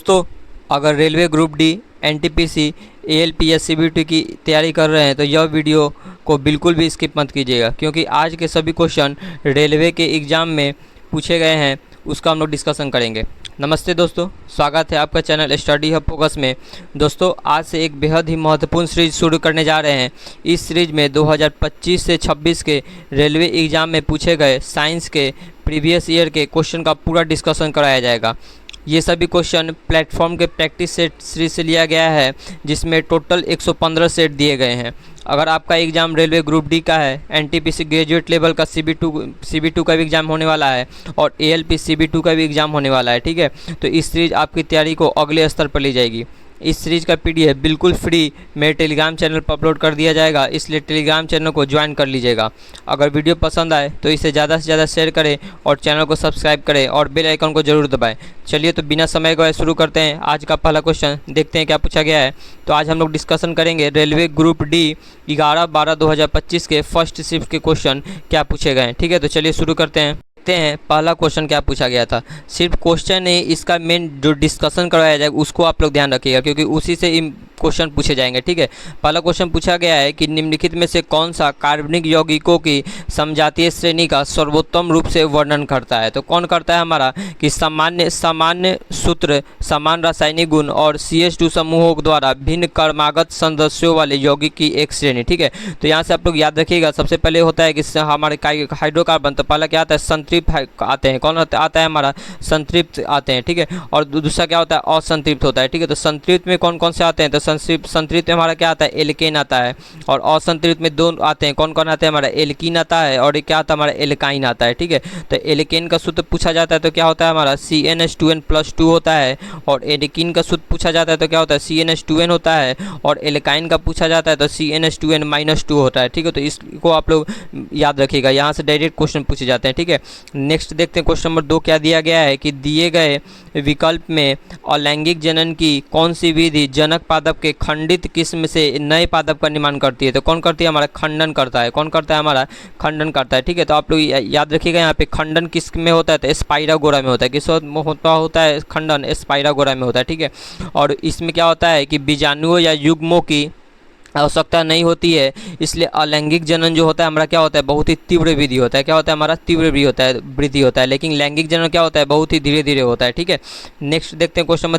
दोस्तों, अगर railway group D, NTPC, ALPS, CBT की तैयारी कर रहे हैं तो यह वीडियो को बिल्कुल भी स्किप मत कीजिएगा, क्योंकि आज के सभी क्वेश्चन रेलवे के एग्ज़ाम में पूछे गए हैं, उसका हम लोग डिस्कशन करेंगे। नमस्ते दोस्तों, स्वागत है आपका चैनल स्टडी हब फोकस में। दोस्तों, आज से एक बेहद ही महत्वपूर्ण सीरीज शुरू करने जा रहे हैं। इस सीरीज में 2025 से 26 के रेलवे एग्ज़ाम में पूछे गए साइंस के प्रीवियस ईयर के क्वेश्चन का पूरा डिस्कशन कराया जाएगा। ये सभी क्वेश्चन प्लेटफॉर्म के प्रैक्टिस सेट सीरीज से लिया गया है, जिसमें टोटल 115 सेट दिए गए हैं। अगर आपका एग्ज़ाम रेलवे ग्रुप डी का है, एनटीपीसी ग्रेजुएट लेवल का CB2 का भी एग्ज़ाम होने वाला है और ALP CB2 का भी एग्ज़ाम होने वाला है, ठीक है। तो इस सीरीज आपकी तैयारी को अगले स्तर पर ले जाएगी। इस सीरीज का PDF बिल्कुल फ्री मेरे टेलीग्राम चैनल पर अपलोड कर दिया जाएगा, इसलिए टेलीग्राम चैनल को ज्वाइन कर लीजिएगा। अगर वीडियो पसंद आए तो इसे ज़्यादा से ज़्यादा शेयर करें और चैनल को सब्सक्राइब करें और बेल आइकन को ज़रूर दबाएं। चलिए तो बिना समय गवाए शुरू करते हैं। आज का पहला क्वेश्चन देखते हैं क्या पूछा गया है। तो आज हम लोग डिस्कशन करेंगे रेलवे ग्रुप डी 11/12/2025 के फर्स्ट शिफ्ट के क्वेश्चन क्या पूछे गए हैं, ठीक है। तो चलिए शुरू करते हैं। पहला क्वेश्चन क्या पूछा गया था। सिर्फ क्वेश्चन नहीं, इसका मेन जो डिस्कशन करवाया जाएगा उसको आप लोग ध्यान रखिएगा, क्योंकि उसी से क्वेश्चन पूछे जाएंगे, ठीक है। पहला क्वेश्चन पूछा गया है कि निम्नलिखित में से कौन सा कार्बनिक यौगिकों की समजातीय श्रेणी का सर्वोत्तम रूप से वर्णन करता है। तो कौन करता है हमारा कि सामान्य सूत्र, समान रासायनिक गुण और CH2 समूहों द्वारा भिन्न क्रमागत सदस्यों वाले यौगिक की एक श्रेणी, ठीक है। तो यहाँ से आप लोग याद रखिएगा, सबसे पहले होता है कि हमारे हाइड्रोकार्बन, तो पहला क्या आता है संतृप्त आते हैं। कौन आता है हमारा संतृप्त आते हैं, ठीक है। और दूसरा क्या होता है असंतृप्त होता है, ठीक है। तो संतृप्त में कौन कौन से आते हैं, तो संतृप्त में हमारा क्या आता है एल्केन आता है, और असंतृप्त में दो आते हैं। कौन कौन आते हैं हमारा एल्कीन आता है और क्या आता है हमारा एल्काइन आता है, ठीक है। तो एल्केन का सूत्र पूछा जाता है तो क्या होता है हमारा CnH2n+2 होता है, और एल्कीन का सूत्र पूछा जाता है तो क्या होता है CnH2n होता है, और एल्काइन का पूछा जाता है तो CnH2n-2 होता है, ठीक है। तो इसको आप लोग याद रखिएगा, यहाँ से डायरेक्ट क्वेश्चन पूछे जाते हैं, ठीक है। नेक्स्ट देखते हैं क्वेश्चन नंबर 2 क्या दिया गया है कि दिए गए विकल्प में अलैंगिक जनन की कौन सी विधि जनक पादप के खंडित किस्म से नए पादप का निर्माण करती है। तो कौन करती है हमारा खंडन करता है। कौन करता है हमारा खंडन करता है, ठीक है। तो आप लोग याद रखिएगा, यहाँ पे खंडन किस में होता है तो स्पाइरागोरा में होता है। किस होता है खंडन स्पाइरागोरा में होता है, ठीक है। और इसमें क्या होता है कि बीजाणुओं या युग्मों की आवश्यकता नहीं होती है, इसलिए अलैंगिक जनन जो होता है हमारा क्या होता है बहुत ही तीव्र वृद्धि होता है। क्या होता है हमारा तीव्र वृद्धि होता है, लेकिन लैंगिक जनन क्या होता है बहुत ही धीरे धीरे होता है, ठीक है। नेक्स्ट देखते हैं क्वेश्चन नंबर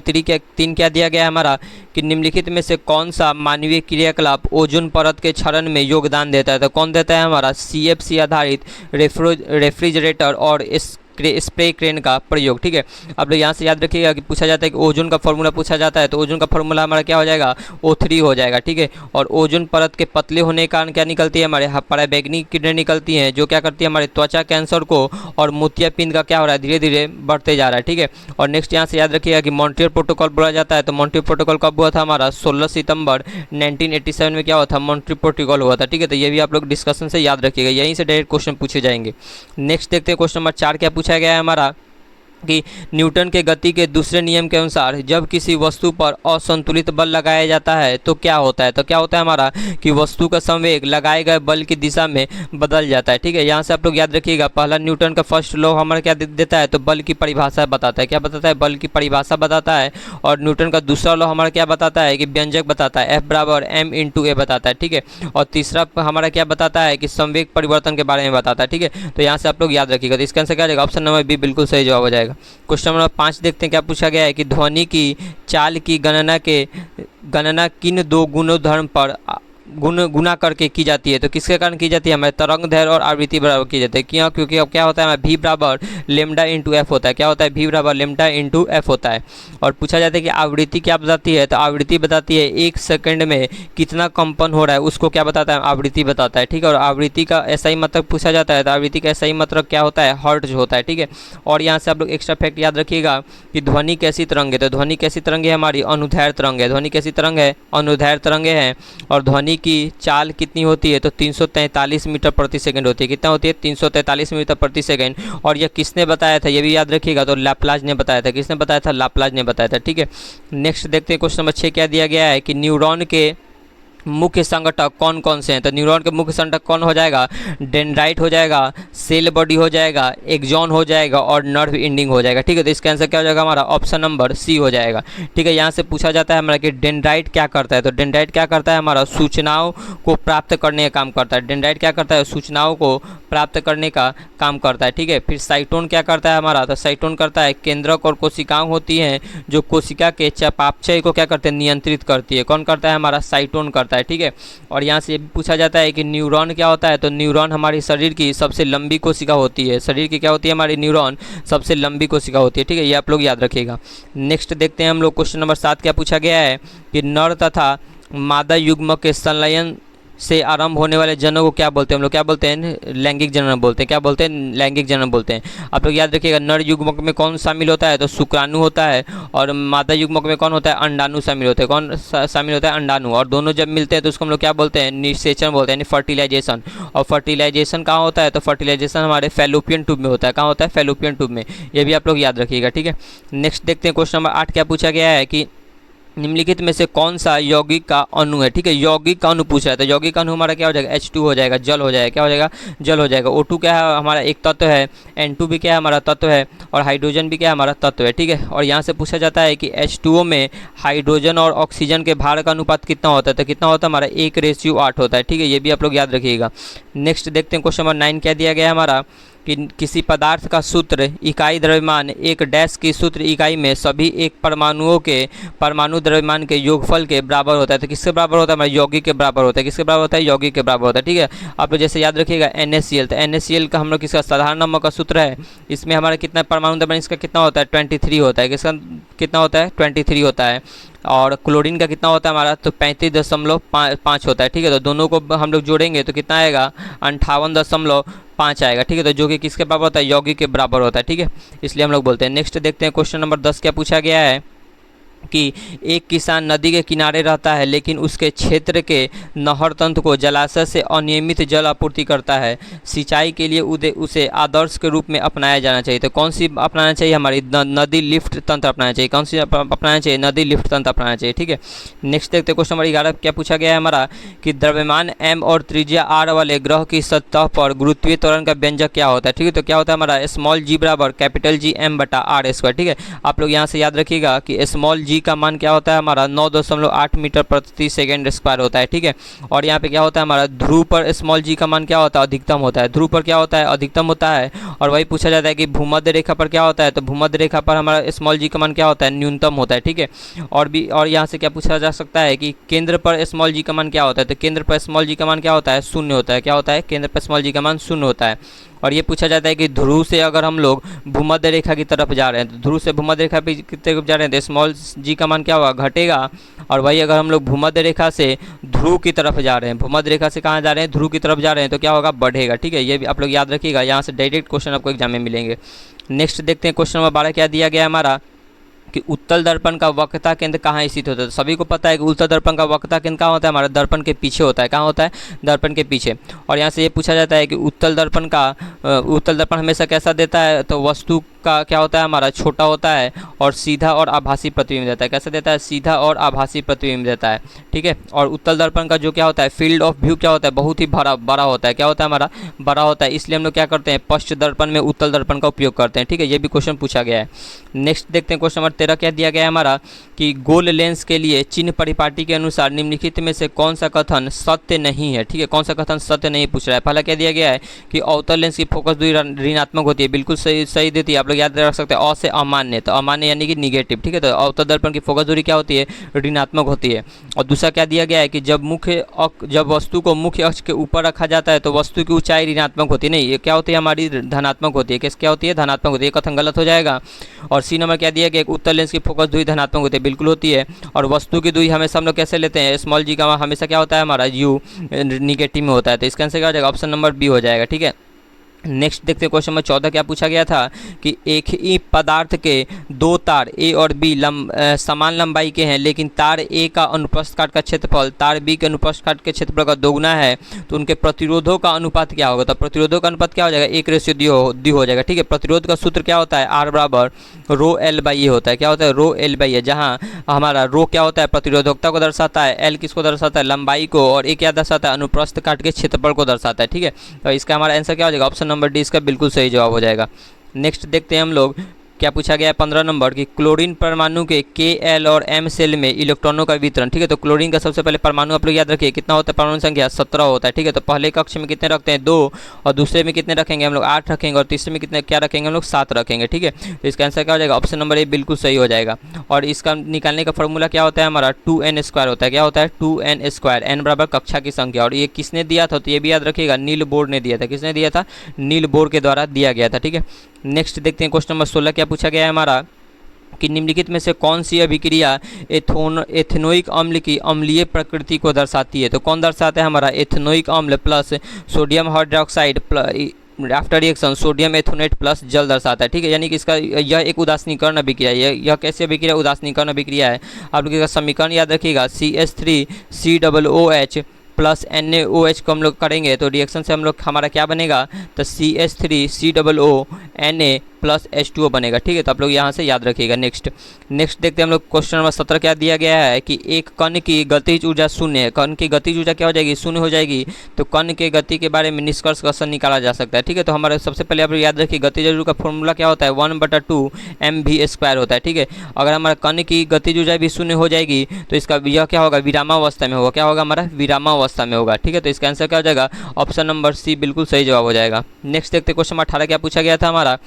3 क्या दिया गया है हमारा कि निम्नलिखित में से कौन सा मानवीय क्रियाकलाप ओजोन परत के क्षरण में योगदान देता है। तो कौन देता है हमारा CFC आधारित रेफ्रिजरेटर और स्प्रे क्रेन का प्रयोग, ठीक है। अब लोग यहाँ से याद रखिएगा कि पूछा जाता है कि ओजोन का फॉर्मूला पूछा जाता है, तो ओजोन का फॉर्मूला हमारा क्या हो जाएगा O3 हो जाएगा, ठीक है। और ओजोन परत के पतले होने के कारण क्या निकलती है हमारे पराबैंगनी किरणें निकलती हैं, जो क्या करती है हमारे त्वचा कैंसर को और मोतियाबिंद का क्या हो रहा है धीरे धीरे बढ़ते जा रहा है, ठीक है। और नेक्स्ट यहाँ से याद रखिएगा कि मॉन्ट्रियल प्रोटोकॉल बोला जाता है। तो मॉन्ट्रियल प्रोटोकॉल कब हुआ था हमारा 16 सितंबर 1987 में क्या हुआ था मॉन्ट्रियल प्रोटोकॉल हुआ था, ठीक है। तो ये भी आप लोग डिस्कशन से याद रखिएगा, यहीं से डायरेक्ट क्वेश्चन पूछे जाएंगे। नेक्स्ट देखते हैं क्वेश्चन नंबर 4 क्या पूछा गया है हमारा कि न्यूटन के गति के दूसरे नियम के अनुसार जब किसी वस्तु पर असंतुलित बल लगाया जाता है तो क्या होता है। तो क्या होता है हमारा कि वस्तु का संवेग लगाए गए बल की दिशा में बदल जाता है, ठीक है। यहाँ से आप लोग याद रखिएगा, पहला न्यूटन का फर्स्ट लॉ हमारा क्या देता है तो बल की परिभाषा बताता है। क्या बताता है बल की परिभाषा बताता है। और न्यूटन का दूसरा लॉ हमारा क्या बताता है कि व्यंजक बताता है F=m×a बताता है, ठीक है। और तीसरा हमारा क्या बताता है कि संवेग परिवर्तन के बारे में बताता है, ठीक है। तो यहाँ से आप लोग याद रखिएगा। तो इसका आंसर क्या रहेगा ऑप्शन नंबर B बिल्कुल सही जवाब हो जाएगा। क्वेश्चन नंबर 5 देखते हैं क्या पूछा गया है कि ध्वनि की चाल की गणना किन दो गुणधर्म पर गुना करके की जाती है। तो किसके कारण की जाती है हमारे तरंग दैर्घ्य और आवृत्ति बराबर की जाती है। क्यों, क्योंकि अब क्या होता है हमारा V=λ×f होता है। क्या होता है V=λ×f होता है। और पूछा जाता है कि आवृत्ति क्या बताती है। तो आवृत्ति बताती है 1 सेकंड में कितना कंपन हो रहा है, उसको क्या बताता है आवृत्ति बताता है, ठीक है। और आवृत्ति का ऐसा ही मतलब पूछा जाता है, तो आवृत्ति का ऐसा ही मतलब क्या होता है हर्ट्ज होता है, ठीक है। और यहाँ से आप लोग एक्स्ट्रा फैक्ट याद रखिएगा कि ध्वनि कैसी तरंग है। तो ध्वनि कैसी तरंग है हमारी अनुदैर्घ्य तरंग है। ध्वनि कैसी तरंग है अनुदैर्घ्य तरंगे हैं। और ध्वनि की चाल कितनी होती है तो 343 मीटर प्रति सेकंड होती है। कितना होती है 343 मीटर प्रति सेकंड। और यह किसने बताया था ये भी याद रखिएगा, तो लाप्लास ने बताया था। किसने बताया था लाप्लास ने बताया था, ठीक है। नेक्स्ट देखते हैं क्वेश्चन नंबर 6 क्या दिया गया है कि न्यूरॉन के मुख्य संगठक कौन कौन से हैं? तो न्यूरॉन के मुख्य संगठक कौन हो जाएगा? डेंड्राइट हो जाएगा, सेल बॉडी हो जाएगा, एक्सॉन हो जाएगा और नर्व एंडिंग हो जाएगा। ठीक है, तो इसका आंसर क्या हो जाएगा हमारा? ऑप्शन नंबर सी हो जाएगा। ठीक है, यहाँ से पूछा जाता है हमारा कि डेंड्राइट क्या करता है? तो डेंड्राइट क्या करता है हमारा? सूचनाओं को प्राप्त करने का काम करता है। डेंड्राइट क्या करता है? सूचनाओं को प्राप्त करने का काम करता है। ठीक है, फिर साइटोन क्या करता है हमारा? तो साइटोन करता है केंद्रक और कोशिकाएं होती हैं जो कोशिका के चयापचय को क्या करते हैं? नियंत्रित करती है। कौन करता है हमारा? साइटोन करता है। ठीक है, और यहाँ से ये भी पूछा जाता है कि न्यूरॉन क्या होता है? तो न्यूरॉन हमारी शरीर की सबसे लंबी कोशिका होती है। शरीर की क्या होती है हमारी? न्यूरॉन सबसे लंबी कोशिका होती है। ठीक है, ये आप लोग याद रखिएगा। नेक्स्ट देखते हैं हम लोग क्वेश्चन नंबर 7 क्या पूछा गया है कि नर तथा मादा युग्मक के संलयन से आरंभ होने वाले जनों को क्या बोलते हैं? हम लोग क्या बोलते हैं? लैंगिक जनन बोलते हैं। क्या बोलते हैं? लैंगिक जनन बोलते हैं। आप लोग याद रखिएगा, नर युग्मक में कौन शामिल होता है? तो शुक्राणु होता है, और मादा युग्मक में कौन होता है? अंडाणु शामिल होते हैं। कौन शामिल होता है? अंडाणु। और दोनों जब मिलते हैं तो उसको हम लोग क्या बोलते हैं? निषेचन बोलते हैं, यानी फर्टिलाइजेशन। और फर्टिलाइजेशन कहाँ होता है? तो फर्टिलाइजेशन हमारे फैलोपियन ट्यूब में होता है। कहाँ होता है? फैलोपियन ट्यूब में। ये भी आप लोग याद रखिएगा। ठीक है, नेक्स्ट देखते हैं क्वेश्चन नंबर 8 क्या पूछा गया है कि निम्नलिखित में से कौन सा यौगिक का अणु है? ठीक है, यौगिक का अणु पूछा है, तो यौगिक का अणु हमारा क्या हो जाएगा? H2 हो जाएगा, जल हो जाएगा। क्या हो जाएगा? जल हो जाएगा। O2 क्या है हमारा? एक तत्व है। N2 भी क्या है हमारा? तत्व है। और हाइड्रोजन भी क्या है हमारा? तत्व है। ठीक है, और यहाँ से पूछा जाता है कि H2O में हाइड्रोजन और ऑक्सीजन के भार का अनुपात कितना होता है? तो कितना होता है हमारा? 1:8 होता है। ठीक है, ये भी आप लोग याद रखिएगा। नेक्स्ट देखते हैं क्वेश्चन नंबर 9 क्या दिया गया है हमारा कि किसी पदार्थ का सूत्र इकाई द्रव्यमान एक डैश की सूत्र इकाई में सभी एक परमाणुओं के परमाणु द्रव्यमान के योगफल के बराबर होता है। तो किसके बराबर होता है हमारे? यौगिक के बराबर होता है। किसके बराबर होता है? यौगिक के बराबर होता है। ठीक है, आप लोग जैसे याद रखिएगा NaCl, तो NaCl का हम लोग किसका? साधारण नंबर का सूत्र है। इसमें हमारा कितना परमाणु द्रव्यमान इसका कितना होता है? 23 होता है। किसका कितना होता है? 23 होता है। और क्लोरीन का कितना होता है हमारा? तो 35.5 होता है। ठीक है, तो दोनों को हम लोग जोड़ेंगे तो कितना आएगा? 58.5 आएगा। ठीक है, तो जो कि किसके बराबर होता है? यौगिक के बराबर होता है। ठीक है, इसलिए हम लोग बोलते हैं। नेक्स्ट देखते हैं क्वेश्चन नंबर 10 क्या पूछा गया है कि एक किसान नदी के किनारे रहता है लेकिन उसके क्षेत्र के नहर तंत्र को जलाशय से अनियमित जल आपूर्ति करता है। सिंचाई के लिए उसे आदर्श के रूप में अपनाया जाना चाहिए। तो कौन सी अपनाना चाहिए हमारी? नदी लिफ्ट तंत्र अपनाना चाहिए। कौन सी अपनाना चाहिए? नदी लिफ्ट तंत्र अपनाना चाहिए। ठीक है, नेक्स्ट देखते हैं क्वेश्चन नंबर 11 क्या पूछा गया है हमारा कि द्रव्यमान M और त्रिज्या R वाले ग्रह की सतह पर गुरुत्वीय त्वरण का व्यंजक क्या होता है? ठीक है, तो क्या होता है हमारा? स्मॉल g बराबर कैपिटल G M/r²। ठीक है, आप लोग यहाँ से याद रखिएगा कि स्मॉल g का मान क्या होता है हमारा? 9.8 मीटर प्रति सेकेंड स्क्वायर होता है। ठीक है, और यहाँ पे क्या होता है हमारा? ध्रुव पर स्मॉल g का मान क्या होता है? अधिकतम होता है। ध्रुव पर क्या होता है? अधिकतम होता है। और वही पूछा जाता है कि भूमध्य रेखा पर क्या होता है? तो भूमध्य रेखा पर हमारा स्मॉल g का मान क्या होता है? न्यूनतम होता है। ठीक है, और यहाँ से क्या पूछा जा सकता है कि केंद्र पर स्मॉल g का मान क्या होता है? तो केंद्र पर स्मॉल g का मान क्या होता है? 0 होता है। क्या होता है? केंद्र पर स्मॉल g का मान 0 होता है। और ये पूछा जाता है कि ध्रुव से अगर हम लोग भूमध्य रेखा की तरफ जा रहे हैं, तो ध्रुव से भूमध्य रेखा की तरफ जा रहे हैं तो स्मॉल g का मान क्या होगा? घटेगा। और वही अगर हम लोग भूमध्य रेखा से ध्रुव की तरफ जा रहे हैं, भूमध्य रेखा से कहाँ जा रहे हैं? ध्रुव की तरफ जा रहे हैं, तो क्या होगा? बढ़ेगा। ठीक है, ये भी आप लोग याद रखिएगा। यहाँ से डायरेक्ट क्वेश्चन आपको एग्जाम में मिलेंगे। नेक्स्ट देखते हैं क्वेश्चन नंबर 12 क्या दिया गया है हमारा कि उत्तल दर्पण का वक्रता केंद्र कहाँ स्थित होता है? तो सभी को पता है कि उत्तल दर्पण का वक्रता केंद्र कहाँ होता है? हमारा दर्पण के पीछे होता है। कहाँ होता है? दर्पण के पीछे। और यहाँ से ये पूछा जाता है कि उत्तल दर्पण हमेशा कैसा देता है? तो वस्तु का क्या होता है हमारा? छोटा होता है और सीधा और आभासी प्रतिबिंब देता है। कैसे देता है? सीधा और आभासी प्रतिबिंब देता है। ठीक है, और उत्तल दर्पण का जो क्या होता है? फील्ड ऑफ व्यू क्या होता है? बहुत ही बड़ा होता है। क्या होता है हमारा? बड़ा होता है। इसलिए हम लोग क्या करते हैं? पश्च दर्पण में उत्तल दर्पण का उपयोग करते हैं। ठीक है, ये भी क्वेश्चन पूछा गया है। नेक्स्ट देखते हैं क्वेश्चन नंबर 13 क्या दिया गया है हमारा कि गोल लेंस के लिए चिन्ह परिपाटी के अनुसार निम्नलिखित में से कौन सा कथन सत्य नहीं है? ठीक है, कौन सा कथन सत्य नहीं पूछ रहा है? पहला क्या दिया गया है कि अवतल लेंस की फोकस दूरी ऋणात्मक होती है। बिल्कुल सही देती है। आप लोग याद रख सकते हैं। अ से अमान्य, तो अमान्य यानी कि निगेटिव। ठीक है, तो अवतल दर्पण की फोकस दूरी क्या होती है? ऋणात्मक होती है। और दूसरा क्या दिया गया है कि जब वस्तु को मुख्य अक्ष के ऊपर रखा जाता है तो वस्तु की ऊंचाई ऋणात्मक होती है। नहीं, ये क्या होती है हमारी? धनात्मक होती है। क्या होती है? धनात्मक होती है। कथन गलत हो जाएगा। और सी नंबर क्या दिया गया? उत्तल लेंस की फोकस दूरी धनात्मक होती है। बिल्कुल होती है। और वस्तु की दूरी हमेशा हम लोग कैसे लेते हैं? स्मॉल g का हमेशा क्या होता है हमारा? u निगेटिव में होता है। तो इसका आंसर क्या हो जाएगा? ऑप्शन नंबर बी हो जाएगा। ठीक है, नेक्स्ट देखते हैं क्वेश्चन नंबर 14 क्या पूछा गया था कि एक ही पदार्थ के दो तार ए और बी समान लंबाई के हैं, लेकिन तार ए का अनुप्रस्थ काट का क्षेत्रफल तार बी के अनुप्रस्थ काट के क्षेत्रफल का दोगुना है, तो उनके प्रतिरोधों का अनुपात क्या होगा। तो प्रतिरोधों का अनुपात क्या हो जाएगा, 1:2 हो जाएगा। ठीक है, प्रतिरोध का सूत्र क्या होता है, आर बराबर रो एल बाई ए होता है। क्या होता है, रो एल बाई ए, जहाँ हमारा रो क्या होता है, प्रतिरोधकता को दर्शाता है, एल किसको दर्शाता है, लंबाई को, और ए क्या दर्शाता है, अनुप्रस्थ काट के क्षेत्रफल को दर्शाता है। ठीक है, तो इसका हमारा आंसर क्या हो जाएगा, ऑप्शन नंबर डी इसका बिल्कुल सही जवाब हो जाएगा। नेक्स्ट देखते हैं हम लोग क्या पूछा गया है 15 नंबर कि क्लोरीन परमाणु के के एल और एम सेल में इलेक्ट्रॉनों का वितरण। ठीक है, तो क्लोरीन का सबसे पहले परमाणु आप लोग याद रखिए कितना होता है, परमाणु संख्या 17 होता है। ठीक है, तो पहले कक्ष में कितने रखते हैं, 2, और दूसरे में कितने रखेंगे हम लोग, 8 रखेंगे, और तीसरे में कितने क्या रखेंगे हम लोग, 7 रखेंगे। ठीक है, तो इसका आंसर क्या हो जाएगा, ऑप्शन नंबर ए बिल्कुल सही हो जाएगा। और इसका निकालने का फॉर्मूला क्या होता है हमारा, 2n² होता है। क्या होता है, 2n², n बराबर कक्षा की संख्या। और ये किसने दिया था, तो ये भी याद रखिएगा, नील बोर ने दिया था। किसने दिया था, नील बोर के द्वारा दिया गया था। ठीक है, नेक्स्ट देखते हैं क्वेश्चन नंबर 16 क्या पूछा गया है हमारा कि निम्नलिखित में से कौन सी अभिक्रिया एथेनोइक अम्ल की अम्लीय प्रकृति को दर्शाती है। तो कौन दर्शाता है हमारा, एथेनोइक अम्ल plus sodium hydroxide after reaction sodium ethanoate plus जल दर्शाता है। ठीक है, यानी कि इसका यह एक उदासीनीकरण अभिक्रिया है। यह कैसी अभिक्रिया, उदासीनीकरण अभिक्रिया है। आप लोग इसका समीकरण याद रखिएगा, CH3COOH प्लस NaOH को हम लोग करेंगे तो रिएक्शन से हम लोग हमारा क्या बनेगा, तो CH3COO प्लस H2O बनेगा। ठीक है, तो आप लोग यहाँ से याद रखिएगा। नेक्स्ट देखते हैं हम लोग क्वेश्चन नंबर 17 क्या दिया गया है कि एक कण की गतिज ऊर्जा शून्य है। कण की गतिज ऊर्जा क्या हो जाएगी, शून्य हो जाएगी। तो कण के गति के बारे में निष्कर्ष कैसे निकाला जा सकता है। ठीक है, तो हमारे सबसे पहले आप याद रखिए गतिज ऊर्जा का फॉर्मूला क्या होता है, 1/2 mv² होता है। ठीक है, अगर हमारा कण की गतिज ऊर्जा भी शून्य हो जाएगी तो इसका यह क्या होगा, विरामावस्था में होगा। क्या होगा हमारा, विरामावस्था में होगा। ठीक है, तो इसका आंसर क्या हो जाएगा, ऑप्शन नंबर सी बिल्कुल सही जवाब हो जाएगा। नेक्स्ट देखते क्वेश्चन नंबर 18 क्या पूछा गया था हमारा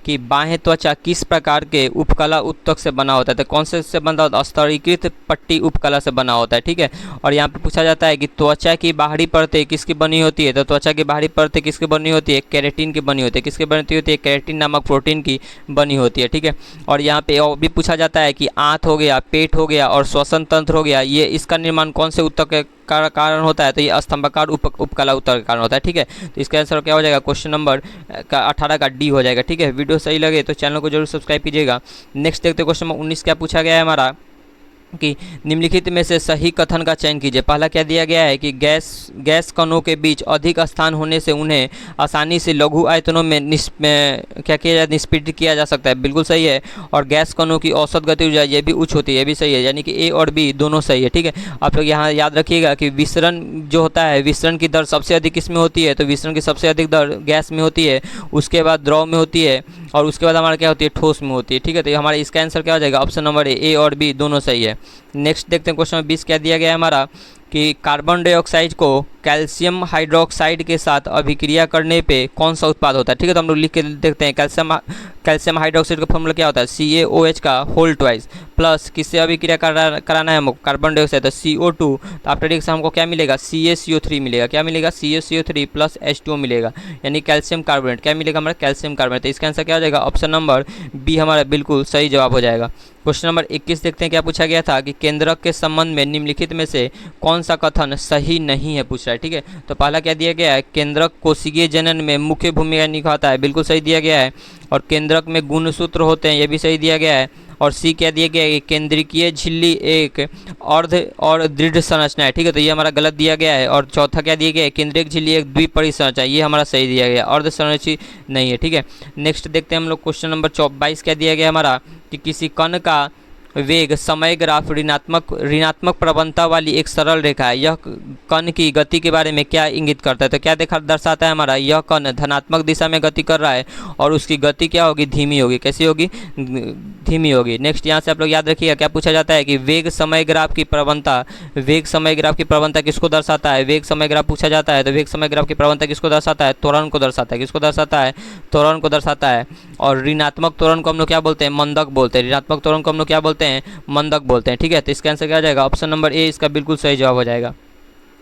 कि बाह्य त्वचा किस प्रकार के उपकला उत्तक से बना होता है। तो कौन से बना होता है, स्तरीकृत पट्टी उपकला से बना होता है। ठीक है, और यहाँ पे पूछा जाता है कि त्वचा की बाहरी परतें किसकी बनी होती है। तो त्वचा की बाहरी परतें किसकी बनी होती है, केराटिन की बनी होती है। किसकी बनती होती है, केराटिन नामक प्रोटीन की बनी होती है। ठीक है, और यहाँ पे और भी पूछा जाता है कि आंत हो गया, पेट हो गया और श्वसन तंत्र हो गया, ये इसका निर्माण कौन से उत्तक कारण होता है। तो ये स्तंभाकार उपकला उत्तक के कारण होता है। ठीक है, तो इसका आंसर क्या हो जाएगा, क्वेश्चन नंबर 18 का डी हो जाएगा। ठीक है, वीडियो सही लगे तो चैनल को जरूर सब्सक्राइब कीजिएगा। नेक्स्ट देखते क्वेश्चन नंबर 19 क्या पूछा गया है हमारा कि निम्नलिखित में से सही कथन का चयन कीजिए। पहला क्या दिया गया है कि गैस कणों के बीच अधिक स्थान होने से उन्हें आसानी से लघु आयतनों में क्या किया जाए, निष्पीड़ित किया जा सकता है। बिल्कुल सही है। और गैस कणों की औसत गति ऊर्जा ये भी उच्च होती है, ये भी सही है। यानी कि ए और बी दोनों सही है। ठीक है, आप लोग यहाँ याद रखिएगा कि विसरण जो होता है, विसरण की दर सबसे अधिक किस में होती है, तो विसरण की सबसे अधिक दर गैस में होती है, उसके बाद द्रव में होती है, और उसके बाद हमारा क्या होती है, ठोस में होती है। ठीक है, तो हमारा इसका आंसर क्या हो जाएगा, ऑप्शन नंबर ए और बी दोनों सही है। नेक्स्ट देखते हैं क्वेश्चन नंबर 20 क्या दिया गया है हमारा कि कार्बन डाइऑक्साइड को कैल्शियम हाइड्रोक्साइड के साथ अभिक्रिया करने पे कौन सा उत्पाद होता है। ठीक है, तो हम लोग लिख के देखते हैं, कैल्शियम हाइड्रोक्साइड का फॉर्मूला क्या होता है, CaOH का होल ट्वाइस प्लस किससे अभिक्रिया कराना है हमको, कार्बन डाइऑक्साइड, तो CO2, तो आफ्टर रिएक्शन हमको क्या मिलेगा, CaCO3 मिलेगा। क्या मिलेगा, CaCO3 प्लस H2O मिलेगा, यानी कैल्शियम कार्बोनेट। क्या मिलेगा हमारा, कैल्शियम कार्बोनेट। तो इसका आंसर क्या हो जाएगा, ऑप्शन नंबर बी हमारा बिल्कुल सही जवाब हो जाएगा। क्वेश्चन नंबर 21 देखते हैं क्या पूछा गया था कि केंद्रक के संबंध में निम्नलिखित में से कौन सा कथन सही नहीं है पूछ रहा है। ठीक है, तो पहला क्या दिया गया है, केंद्रक कोशिकीय जनन में मुख्य भूमिका निभाता है, बिल्कुल सही दिया गया है। और केंद्रक में गुणसूत्र होते हैं, ये भी सही दिया गया है। और सी क्या दिया गया है, केंद्रिकीय झिल्ली एक अर्ध और दृढ़ संरचना है। ठीक है, तो ये हमारा गलत दिया गया है। और चौथा क्या दिया गया है, केंद्रिक झिल्ली एक द्विपरित संरचना, ये हमारा सही दिया गया है, अर्ध संरचित नहीं है। ठीक है, नेक्स्ट देखते हैं हम लोग क्वेश्चन नंबर 22 क्या दिया गया हमारा कि किसी कण का वेग समय ग्राफ ऋणात्मक प्रवणता वाली एक सरल रेखा है, यह कण की गति के बारे में क्या इंगित करता है। तो क्या दर्शाता है हमारा, यह कण धनात्मक दिशा में गति कर रहा है और उसकी गति क्या होगी, धीमी होगी। कैसी होगी, धीमी होगी। नेक्स्ट यहाँ से आप लोग याद रखिएगा क्या पूछा जाता है कि वेग समय ग्राफ की प्रवणता किसको दर्शाता है। वेग समय ग्राफ पूछा जाता है तो वेग समय ग्राफ की प्रवणता किसको दर्शाता है, त्वरण को दर्शाता है। किसको दर्शाता है, त्वरण को दर्शाता है। और ऋणात्मक त्वरण को हम लोग क्या बोलते हैं, मंदक बोलते हैं। ऋणात्मक त्वरण को हम लोग क्या बोलते हैं, मंदक बोलते हैं। ठीक है, तो इसका आंसर क्या हो जाएगा, ऑप्शन नंबर ए इसका बिल्कुल सही जवाब हो जाएगा।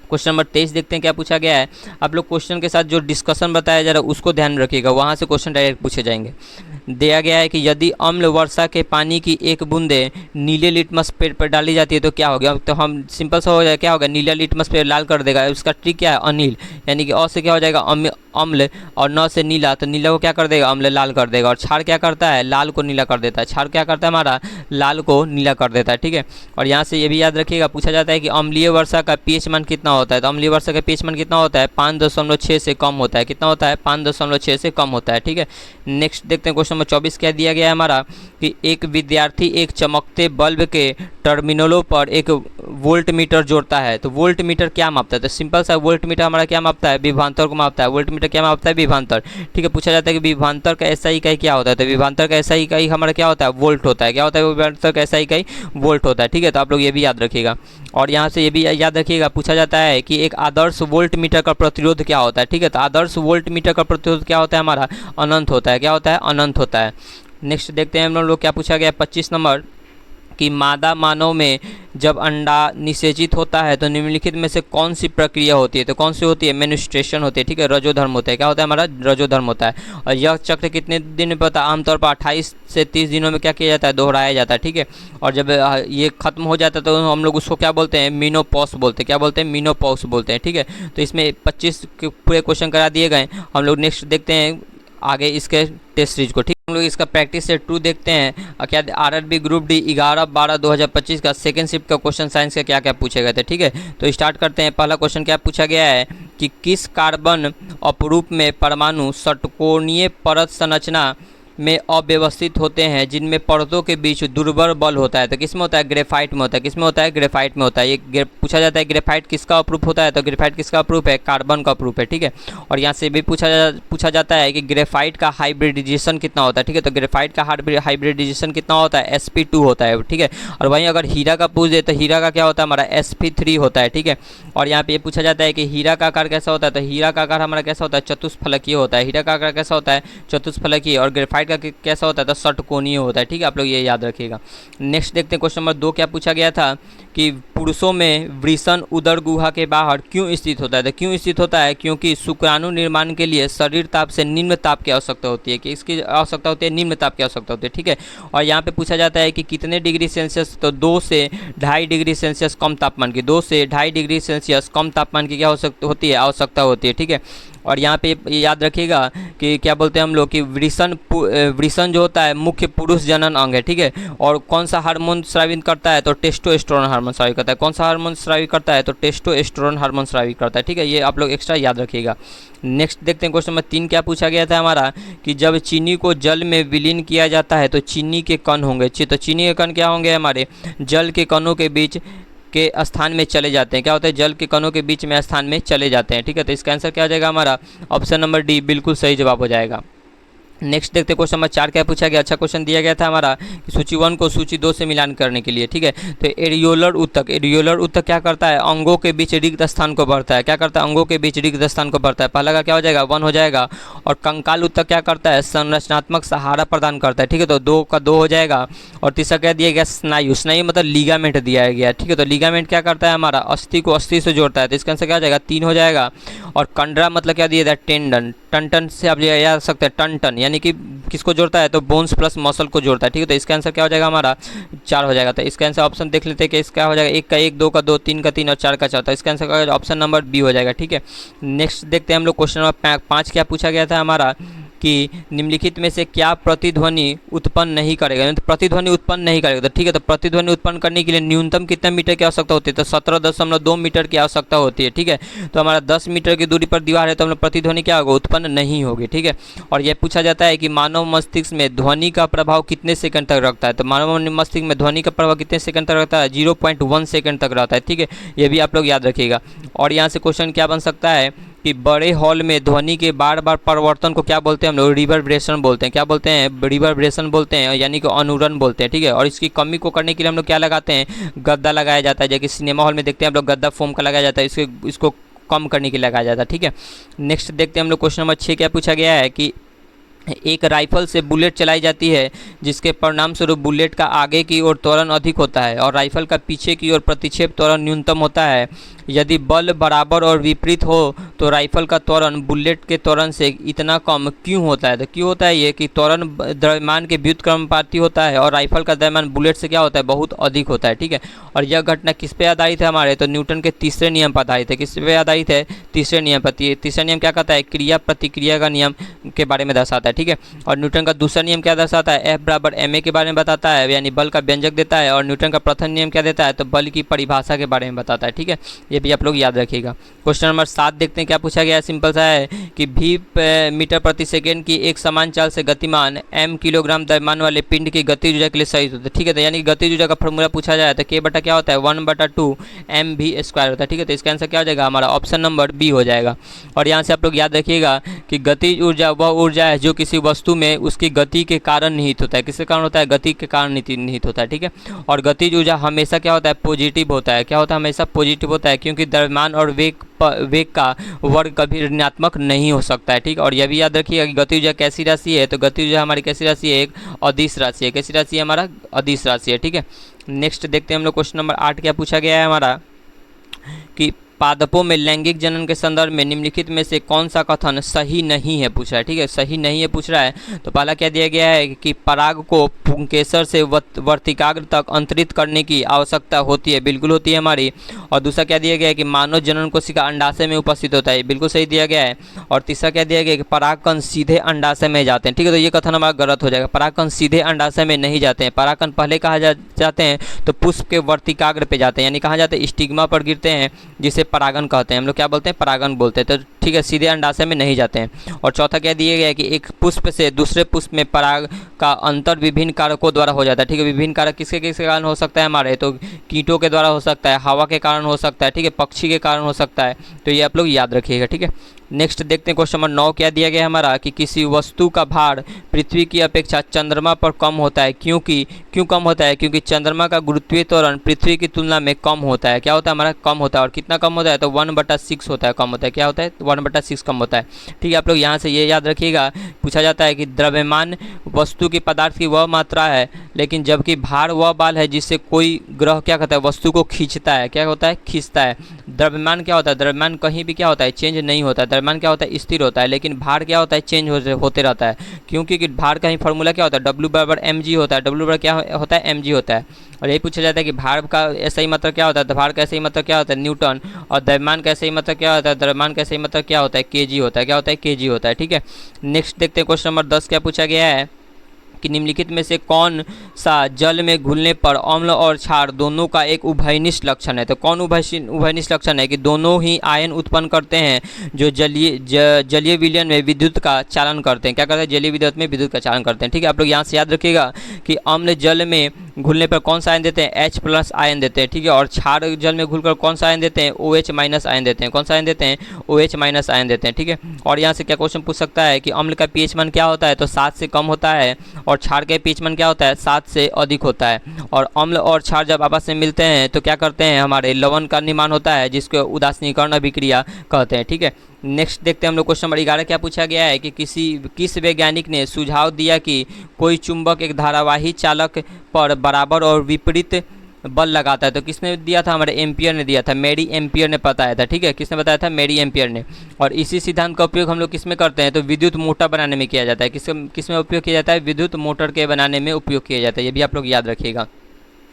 क्वेश्चन नंबर 23 देखते हैं क्या पूछा गया है। आप लोग क्वेश्चन के साथ जो डिस्कशन बताया जा रहा है उसको ध्यान रखिएगा, वहाँ से क्वेश्चन डायरेक्ट पूछे जाएंगे। दिया गया है कि यदि अम्ल वर्षा के पानी की एक बूंदे नीले लिटमस पेपर पर डाली जाती है तो क्या होगा। तो हम सिंपल सा हो जाएगा, क्या होगा, नीला लिटमस पेपर लाल कर देगा। उसका ट्रिक क्या है, अनिल, यानी कि अ से क्या हो जाएगा अम्ल, और न से नीला, तो नीला को क्या कर देगा, अम्ल लाल कर देगा। और क्षार क्या करता है, लाल को नीला कर देता है। क्षार क्या करता है हमारा, लाल को नीला कर देता है, ठीक है। और यहाँ से ये भी याद रखिएगा, पूछा जाता है कि अम्लीय वर्षा का पीएच मान कितना होता है। तो अम्लीय वर्षा का पीएच मान कितना होता है, 5.6 से कम होता है। कितना होता है, 5.6 से कम होता है, ठीक है। नेक्स्ट देखते हैं क्वेश्चन नंबर 24 क्या दिया गया है हमारा, कि एक विद्यार्थी एक चमकते बल्ब के टर्मिनलों पर एक वोल्ट मीटर जोड़ता है। तो वोल्ट मीटर क्या मापता है, तो सिंपल सा वोल्ट मीटर हमारा क्या मापता है, विभवांतर को मापता है। वोल्ट मीटर क्या मापता है, विभवांतर, ठीक है। पूछा जाता है कि विभवांतर का एसआई इकाई क्या होता है। तो विभवांतर का एसआई इकाई हमारा क्या होता है, वोल्ट होता है। क्या होता है, विभवांतर का एसआई इकाई वोल्ट होता है, ठीक है। तो आप लोग ये भी याद रखिएगा। और यहाँ से ये भी याद रखिएगा, पूछा जाता है कि एक आदर्श वोल्ट मीटर का प्रतिरोध क्या होता है, ठीक है। तो आदर्श वोल्ट मीटर का प्रतिरोध क्या होता है हमारा, अनंत होता है। क्या होता है, अनंत होता है। नेक्स्ट देखते हैं हम लोग क्या पूछा गया 25 नंबर, कि मादा मानव में जब अंडा निषेचित होता है तो निम्नलिखित में से कौन सी प्रक्रिया होती है। तो कौन सी होती है, मेन्स्ट्रुएशन होती है, ठीक है। रजोधर्म होता है। क्या होता है हमारा, रजोधर्म होता है। और यह चक्र कितने दिन में पता, आमतौर पर 28 से 30 दिनों में क्या किया जाता है, दोहराया जाता है, ठीक है। और जब ये खत्म हो जाता है तो हम लोग उसको क्या बोलते हैं, मीनोपॉज बोलते हैं। क्या बोलते हैं, मीनोपॉज बोलते हैं, ठीक है। तो इसमें 25 के पूरे क्वेश्चन करा दिए गए। हम लोग नेक्स्ट देखते हैं आगे इसके टेस्ट सीरीज को, ठीक। हम लोग इसका प्रैक्टिस सेट 2 देखते हैं। क्या आरआरबी ग्रुप डी 11/12/2025 का सेकंड शिफ्ट का क्वेश्चन साइंस का क्या क्या पूछे गए थे, ठीक है। तो स्टार्ट करते हैं। पहला क्वेश्चन क्या पूछा गया है, कि किस कार्बन अपरूप में परमाणु षटकोणीय परत संरचना में अव्यवस्थित होते हैं, जिनमें परतों के बीच दुर्बल बल होता है। तो किसमें होता है, ग्रेफाइट में होता है। किसमें होता है, ग्रेफाइट में होता है। ये पूछा जाता है ग्रेफाइट किसका अप्रूप होता है। तो ग्रेफाइट किसका अप्रूप है, कार्बन का अप्रूप है, ठीक है। और यहाँ से भी पूछा जाता है कि ग्रेफाइट का हाइब्रिडाइजेशन कितना होता है, ठीक है। तो ग्रेफाइट का हाइब्रिडाइजेशन कितना होता है, sp2 होता है, ठीक है। और वहीं अगर हीरा का पूछ दे तो हीरा का क्या होता है हमारा, sp3 होता है, ठीक है। और यहाँ पे ये पूछा जाता है कि हीरा का आकार कैसा होता है। तो हीरा का आकार हमारा कैसा होता है, चतुष्फलकीय होता है। हीरा का आकार कैसा होता है, चतुष्फलकीय। और ग्रेफाइट का कैसा होता है, तो षटकोणीय होता है, ठीक है। आप लोग ये याद रखिएगा। नेक्स्ट देखते हैं क्वेश्चन नंबर 2 क्या पूछा गया था, कि पुरुषों में वृषण उदर गुहा के बाहर क्यों स्थित होता है। तो क्यों स्थित होता है, क्योंकि शुक्राणु निर्माण के लिए शरीर ताप से निम्न ताप की आवश्यकता होती है। कि इसकी आवश्यकता होती है, निम्न ताप की आवश्यकता होती है, ठीक है। और यहाँ पे पूछा जाता है कि कितने डिग्री सेल्सियस, तो 2 से 2.5 डिग्री सेल्सियस कम तापमान की, 2 से 2.5 डिग्री सेल्सियस कम तापमान की क्या होती है, आवश्यकता होती है, ठीक है। और यहाँ पे याद रखिएगा कि क्या बोलते हैं हम लोग, कि वृषण जो होता है मुख्य पुरुष जनन अंग है, ठीक है। और कौन सा हार्मोन स्रावित करता है, तो टेस्टोस्टेरोन हार्मोन स्रावित करता है। कौन सा हार्मोन स्रावित करता है, तो टेस्टोस्टेरोन हार्मोन स्रावित करता है, ठीक है। ये आप लोग एक्स्ट्रा याद रखिएगा। नेक्स्ट देखते हैं क्वेश्चन नंबर 3 क्या पूछा गया था हमारा, कि जब चीनी को जल में विलीन किया जाता है तो चीनी के कण होंगे। तो चीनी के कण क्या होंगे हमारे, जल के कणों के बीच के स्थान में चले जाते हैं। क्या होता है, जल के कणों के बीच में स्थान में चले जाते हैं, ठीक है। तो इसका आंसर क्या हो जाएगा हमारा, ऑप्शन नंबर डी बिल्कुल सही जवाब हो जाएगा। नेक्स्ट देखते हैं क्वेश्चन नंबर 4 क्या पूछा गया। अच्छा क्वेश्चन दिया गया था हमारा, सूची 1 को सूची 2 से मिलान करने के लिए, ठीक है। तो एरियोलर ऊतक क्या करता है, अंगों के बीच रिक्त स्थान को भरता है। क्या करता है, अंगों के बीच रिक्त स्थान को भरता है। पहला का क्या हो जाएगा, 1 हो जाएगा। और कंकाल ऊतक क्या करता है, संरचनात्मक सहारा प्रदान करता है, ठीक है। तो 2 का 2 हो जाएगा। और तीसरा क्या दिया गया, स्नायु मतलब लिगामेंट दिया गया, ठीक है। तो लिगामेंट क्या करता है हमारा, अस्थि को अस्थि से जोड़ता है। तो इसका आंसर क्या हो जाएगा, 3 हो जाएगा। और कंडरा मतलब क्या दिया जाए, टेंडन, टन से आप याद सकते हैं, टन यानी कि किसको जोड़ता है, तो बोन्स प्लस मसल को जोड़ता है, ठीक है। तो इसका आंसर क्या हो जाएगा हमारा, 4 हो जाएगा। तो इसका आंसर ऑप्शन देख लेते हैं कि इसका हो जाएगा 1 का 1, 2 का 2, 3 का 3 और 4 का 4। तो इसका आंसर ऑप्शन नंबर बी हो जाएगा, ठीक है। नेक्स्ट देखते हैं हम लोग क्वेश्चन नंबर 5 क्या पूछा गया था हमारा, कि निम्नलिखित में से क्या प्रतिध्वनि उत्पन्न नहीं करेगा। तो प्रतिध्वनि उत्पन्न नहीं करेगा, तो ठीक है। तो प्रतिध्वनि उत्पन्न करने के लिए न्यूनतम कितने मीटर की आवश्यकता होती है, तो 17.2 मीटर की आवश्यकता होती है, ठीक है। तो हमारा 10 मीटर की दूरी पर दीवार है, तो हम लोग प्रतिध्वनि क्या होगा, उत्पन्न नहीं होगी, ठीक है। और यह पूछा जाता है कि मानव मस्तिष्क में ध्वनि का प्रभाव कितने सेकंड तक रखता है। तो मानव मस्तिष्क में ध्वनि का प्रभाव कितने सेकंड तक रखता है, 0.1 सेकंड तक रहता है, ठीक है। ये भी आप लोग याद रखिएगा। और यहाँ से क्वेश्चन क्या बन सकता है, कि बड़े हॉल में ध्वनि के बार बार परिवर्तन को क्या बोलते हैं हम लोग, रिवर्बरेशन बोलते हैं। क्या बोलते हैं, रिवर्बरेशन बोलते हैं, यानी कि अनुरण बोलते हैं, ठीक है। और इसकी कमी को करने के लिए हम लोग क्या लगाते हैं, गद्दा लगाया जाता है। जैसे सिनेमा हॉल में देखते हैं हम लोग, गद्दा फोम का लगाया जाता है, इसको कम करने के लिए लगाया जाता है, ठीक है। नेक्स्ट देखते हैं हम लोग क्वेश्चन नंबर 6 क्या पूछा गया है, कि एक राइफल से बुलेट चलाई जाती है, जिसके परिणाम स्वरूप बुलेट का आगे की ओर त्वरण अधिक होता है और राइफल का पीछे की ओर प्रतिक्षेप त्वरण न्यूनतम होता है। यदि बल बराबर और विपरीत हो तो राइफल का त्वरण बुलेट के त्वरण से इतना कम क्यों होता है? तो क्यों होता है ये कि त्वरण द्रव्यमान के व्युत्क्रमानुपाती होता है और राइफल का द्रव्यमान बुलेट से क्या होता है, बहुत अधिक होता है। ठीक है, और यह घटना किस पे आधारित है हमारे? तो न्यूटन के तीसरे नियम पर आधारित है। किस पे आधारित है? तीसरे नियम पर। तीसरा नियम क्या कहता है? क्रिया प्रतिक्रिया का नियम के बारे में दर्शाता है। ठीक है, और न्यूटन का दूसरा नियम क्या दर्शाता है? F बराबर ma के बारे में बताता है, यानी बल का व्यंजक देता है। और न्यूटन का प्रथम नियम क्या देता है? तो बल की परिभाषा के बारे में बताता है। ठीक है, ये भी आप लोग याद रखिएगा। क्वेश्चन नंबर 7 देखते हैं क्या पूछा गया है। सिंपल सा है कि v मीटर प्रति सेकेंड की एक समान चाल से गतिमान m किलोग्राम द्रव्यमान वाले पिंड की गतिज ऊर्जा के लिए सही होता है। ठीक है, तो यानी गतिज ऊर्जा का फॉर्मूला पूछा जाए तो k बटा क्या होता है? 1/2 mv² होता है। ठीक है, तो इसका आंसर क्या हो जाएगा हमारा? ऑप्शन नंबर बी हो जाएगा। और यहाँ से आप लोग याद रखिएगा कि गतिज ऊर्जा वह ऊर्जा है जो किसी वस्तु में उसकी गति के कारण निहित होता है। किसके कारण होता है? गति के कारण निहित होता है। ठीक है, और गतिज ऊर्जा हमेशा क्या होता है? पॉजिटिव होता है। क्या होता है? हमेशा पॉजिटिव होता है, क्योंकि द्रव्यमान और वेग का वर्ग कभी ऋणात्मक नहीं हो सकता है। ठीक है, और यह भी याद रखिएगा कि गति ऊर्जा कैसी राशि है? तो गति ऊर्जा हमारी कैसी राशि है? एक अदिश राशि है। कैसी राशि है? हमारा अदिश राशि है। ठीक है, नेक्स्ट देखते हैं हम लोग क्वेश्चन नंबर 8 क्या पूछा गया है हमारा कि पादपों में लैंगिक जनन के संदर्भ में निम्नलिखित में से कौन सा कथन सही नहीं है पूछ रहा है। ठीक है, सही नहीं है पूछ रहा है। तो पहला क्या दिया गया है कि पराग को पुंकेसर से वर्तिकाग्र तक अंतरित करने की आवश्यकता होती है। बिल्कुल होती है हमारी। और दूसरा क्या दिया गया है कि मानव जनन कोशिका अंडाशय में उपस्थित होता है। बिल्कुल सही दिया गया है। और तीसरा क्या दिया गया है कि परागकण सीधे अंडाशय में जाते हैं। ठीक है, तो ये कथन हमारा गलत हो जाएगा। परागकण सीधे अंडाशय में नहीं जाते हैं। परागकण पहले कहाँ जाते हैं? तो पुष्प के वर्तिकाग्र पे जाते हैं, यानी कहाँ जाते हैं? स्टिग्मा पर गिरते हैं, जिसे परागन कहते हैं। हम लोग क्या बोलते हैं? परागन बोलते हैं। तो ठीक है, सीधे अंडाशय में नहीं जाते हैं। और चौथा क्या दिया गया है कि एक पुष्प से दूसरे पुष्प में पराग का अंतर विभिन्न कारकों द्वारा हो जाता है। ठीक है, विभिन्न कारक किसके किसके कारण हो सकता है हमारे? तो कीटों के द्वारा हो सकता है, हवा के कारण हो सकता है, ठीक है, पक्षी के कारण हो सकता है। तो ये आप लोग याद रखिएगा। ठीक है, नेक्स्ट देखते हैं क्वेश्चन नंबर 9 क्या दिया गया है हमारा कि किसी वस्तु का भार पृथ्वी की अपेक्षा चंद्रमा पर कम होता है। क्यों कम होता है? क्योंकि चंद्रमा का गुरुत्वीय त्वरण पृथ्वी की तुलना में कम होता है। क्या होता है हमारा? कम होता है। और कितना कम होता है? तो 1/6 होता है, कम होता है। क्या होता है? 1/6 कम होता है। ठीक है, आप लोग यहाँ से ये याद रखिएगा। पूछा जाता है कि द्रव्यमान वस्तु की पदार्थ की वह मात्रा है, लेकिन जबकि भार वह बल है जिससे कोई ग्रह क्या कहता है? वस्तु को खींचता है। क्या होता है? खींचता है। द्रव्यमान क्या होता है? द्रव्यमान कहीं भी क्या होता है? चेंज नहीं होता है। द्रव्यमान क्या होता है? स्थिर होता है। लेकिन भार क्या होता है? चेंज होते रहता है। क्योंकि भार का ही फॉर्मूला क्या होता है? W बराबर mg होता है। W बराबर क्या होता है? mg होता है। और यही पूछा जाता है कि भार का ऐसा ही मतलब क्या होता है? तो भार का ऐसा ही मतलब क्या होता है? न्यूटन। और द्रव्यमान का ऐसा ही मतलब क्या होता है? द्रव्यमान का ऐसा ही मतलब क्या होता है? kg होता है। क्या होता है? kg होता है। ठीक है, नेक्स्ट देखते हैं क्वेश्चन नंबर 10 क्या पूछा गया है कि निम्नलिखित में से कौन सा जल में घुलने पर अम्ल और क्षार दोनों का एक उभयनिष्ठ लक्षण है? तो कौन उभयनिष्ठ लक्षण है? कि दोनों ही आयन उत्पन्न करते हैं जो जलीय विलयन में विद्युत का चालन करते हैं। क्या करते हैं? जलीय विद्युत में विद्युत का चालन करते हैं। ठीक है, आप लोग यहाँ से याद रखिएगा कि अम्ल जल में घुलने पर कौन सा आयन देते हैं? H+ आयन देते हैं। ठीक है, और क्षार जल में घुलकर कौन सा आयन देते हैं? OH- आयन देते हैं। कौन सा आयन देते हैं? OH- आयन देते हैं। ठीक है, और यहाँ से क्या क्वेश्चन पूछ सकता है कि अम्ल का pH मान क्या होता है? तो 7 से कम होता है। और क्षार का pH मान क्या होता है? 7 से अधिक होता है। और अम्ल और क्षार जब आपस में मिलते हैं तो क्या करते हैं? हमारे लवण का निर्माण होता है, जिसको उदासीनीकरण अभिक्रिया कहते हैं। ठीक है, नेक्स्ट देखते हैं हम लोग क्वेश्चन नंबर 11 क्या पूछा गया है कि किस वैज्ञानिक ने सुझाव दिया कि कोई चुंबक एक धारावाही चालक पर बराबर और विपरीत बल लगाता है? तो किसने दिया था? हमारे एम्पियर ने दिया था। मेरी एम्पियर ने बताया था। ठीक है, किसने बताया था? मेरी एम्पियर ने। और इसी सिद्धांत का उपयोग हम लोग किस में करते हैं? तो विद्युत मोटर बनाने में किया जाता है। किस में उपयोग किया जाता है? विद्युत मोटर के बनाने में उपयोग किया जाता है। ये भी आप लोग याद रखिएगा।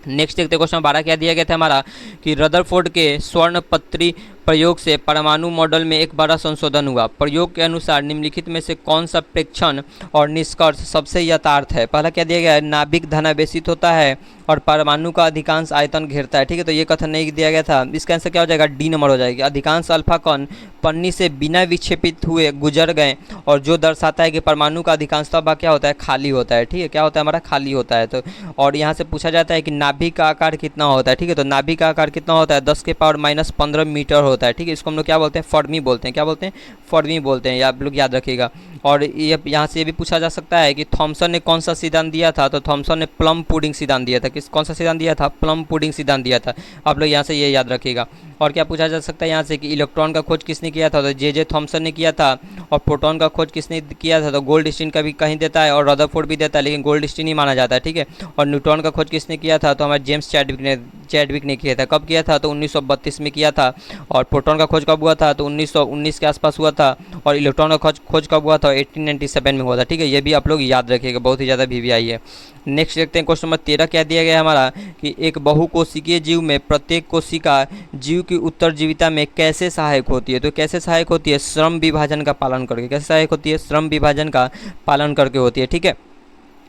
नेक्स्ट देखते हैं क्वेश्चन 12 क्या दिया गया था हमारा कि रदरफोर्ड के स्वर्णपत्री प्रयोग से परमाणु मॉडल में एक बड़ा संशोधन हुआ। प्रयोग के अनुसार निम्नलिखित में से कौन सा प्रेक्षण और निष्कर्ष सबसे यथार्थ है? पहला क्या दिया गया है? नाभिक धनावेशित होता है और परमाणु का अधिकांश आयतन घेरता है। ठीक है, तो ये कथन नहीं दिया गया था। इसका आंसर क्या हो जाएगा? डी नंबर हो जाएगी। अधिकांश अल्फा कण पन्नी से बिना विक्षेपित हुए गुजर गए, और जो दर्शाता है कि परमाणु का अधिकांशतः भाग क्या होता है? खाली होता है। ठीक है, क्या होता है हमारा? खाली होता है। तो और यहाँ से पूछा जाता है कि नाभिक का आकार कितना होता है? ठीक है, तो नाभिक का आकार कितना होता है? 10⁻⁻15 मीटर होता है। ठीक है, इसको हम लोग क्या बोलते हैं? फर्मी बोलते हैं। क्या बोलते हैं? फर्मी बोलते हैं। आप लोग याद रखिएगा। और ये यहाँ से ये भी पूछा जा सकता है कि थॉमसन ने कौन सा सिद्धांत दिया था, तो थॉमसन ने प्लम पुडिंग सिद्धांत दिया था। कौन सा सिद्धांत दिया था? प्लम पुडिंग सिद्धांत दिया था। आप लोग यहाँ से ये याद रखिएगा। और क्या पूछा जा सकता है यहाँ से कि इलेक्ट्रॉन का खोज किसने किया था, तो जे थॉमसन ने किया था। और प्रोटॉन का खोज किसने किया था, तो गोल्डस्टीन का भी कहीं देता है और रदरफोर्ड भी देता है, लेकिन गोल्डस्टीन ही माना जाता है, ठीक है। और न्यूट्रॉन का खोज किसने किया था, तो हमारे जेम्स चैडविक ने किया था। कब किया था, तो 1932 में किया था। और प्रोटॉन का खोज कब हुआ था, तो 1919 के आसपास हुआ था। और इलेक्ट्रॉन का खोज कब हुआ था, 1897 में हुआ था, ठीक है। ये भी आप लोग याद रखिएगा, बहुत ही ज़्यादा VVI है। नेक्स्ट देखते हैं क्वेश्चन नंबर 13 क्या दिया गया है हमारा कि एक बहुकोशिकीय जीव में प्रत्येक कोशिका जीव की उत्तरजीविता में कैसे सहायक होती है, तो कैसे सहायक होती है? श्रम विभाजन का पालन करके। कैसे सहायक होती है? श्रम विभाजन का पालन करके होती है, ठीक है।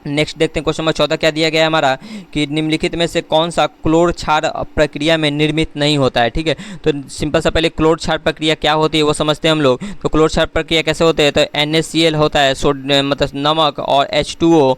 नेक्स्ट देखते हैं क्वेश्चन नंबर 14 क्या दिया गया है हमारा कि निम्नलिखित में से कौन सा क्लोर क्षार प्रक्रिया में निर्मित नहीं होता है, ठीक है। तो सिंपल सा पहले क्लोर क्षार प्रक्रिया क्या होती है वो समझते हैं हम लोग। तो क्लोर क्षार प्रक्रिया कैसे होते हैं, तो NaCl होता है मतलब नमक, और H2O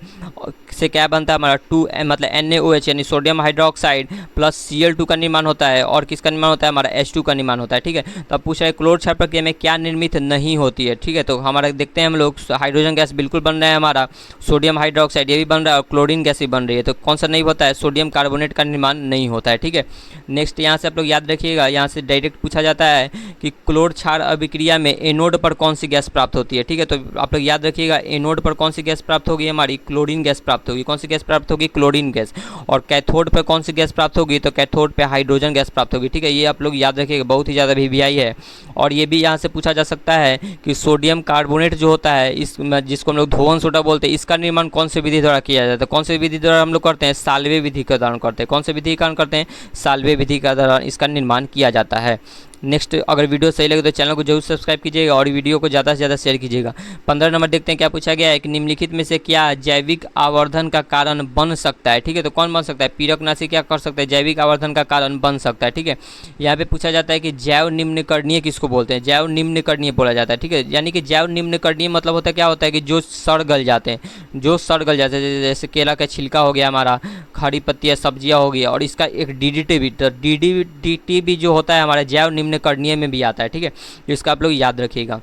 से क्या बनता है हमारा मतलब NaOH यानी सोडियम हाइड्रोक्साइड प्लस Cl2 का निर्माण होता है। और किसका निर्माण होता है? हमारा H2 का निर्माण होता है, ठीक है। तो अब पूछ रहा है क्लोर क्षार प्रक्रिया में क्या निर्मित नहीं होती है, ठीक है। तो हमारा देखते हैं हम लोग हाइड्रोजन गैस बिल्कुल बन रहा है हमारा, सोडियम हाइड्रोक्साइड ये भी बन रहा है, और क्लोरीन गैस भी बन रही है। तो कौन सा नहीं होता है? सोडियम कार्बोनेट का निर्माण नहीं होता है, ठीक है। नेक्स्ट यहाँ से आप लोग याद रखिएगा, यहाँ से डायरेक्ट पूछा जाता है कि क्लोर क्षार अभिक्रिया में एनोड पर कौन सी गैस प्राप्त होती है, ठीक है। तो आप लोग याद रखिएगा एनोड पर कौन सी गैस प्राप्त होगी? हमारी क्लोरीन गैस प्राप्त होगी। कौन सी गैस प्राप्त होगी? Chlorine gas. और कैथोड पर कौन सी गैस प्राप्त होगी? तो कैथोड पे हाइड्रोजन गैस प्राप्त होगी, ठीक है। ये आप लोग याद रखिएगा, बहुत ही ज़्यादा VVI है। और ये भी यहाँ से पूछा जा सकता है कि सोडियम कार्बोनेट जो होता है इस जिसको हम लोग धोवन सोडा बोलते हैं, इसका निर्माण कौन से विधि द्वारा किया जाता है? कौन से विधि द्वारा हम लोग करते हैं? साल्वे विधि का द्वारा करते हैं। कौन से विधि का कारण करते हैं? साल्वे विधि का द्वारा इसका निर्माण किया जाता है। नेक्स्ट अगर वीडियो सही लगे तो चैनल को जरूर सब्सक्राइब कीजिएगा और वीडियो को ज़्यादा से ज़्यादा शेयर कीजिएगा। 15 नंबर देखते हैं क्या पूछा गया है कि निम्नलिखित में से क्या जैविक आवर्धन का कारण बन सकता है, ठीक है। तो कौन बन सकता है? पीरकनाशी क्या कर सकता है? जैविक आवर्धन का कारण बन सकता है, ठीक है। यहाँ पे पूछा जाता है कि जैव निम्नकरणीय किसको बोलते हैं? जैव निम्नकरणीय बोला जाता है, ठीक है। यानी कि जैव निम्नकरणीय मतलब होता है क्या होता है कि जो सड़ गल जाते हैं, जो सड़ गल जाते हैं, जैसे केला का छिलका हो गया हमारा, हरी पत्तियाँ सब्जियाँ हो गई, और इसका एक DDT भी, तो DDT भी जो होता है हमारे जैव निम्नकरणीय में भी आता है, ठीक है। इसका आप लोग याद रखिएगा।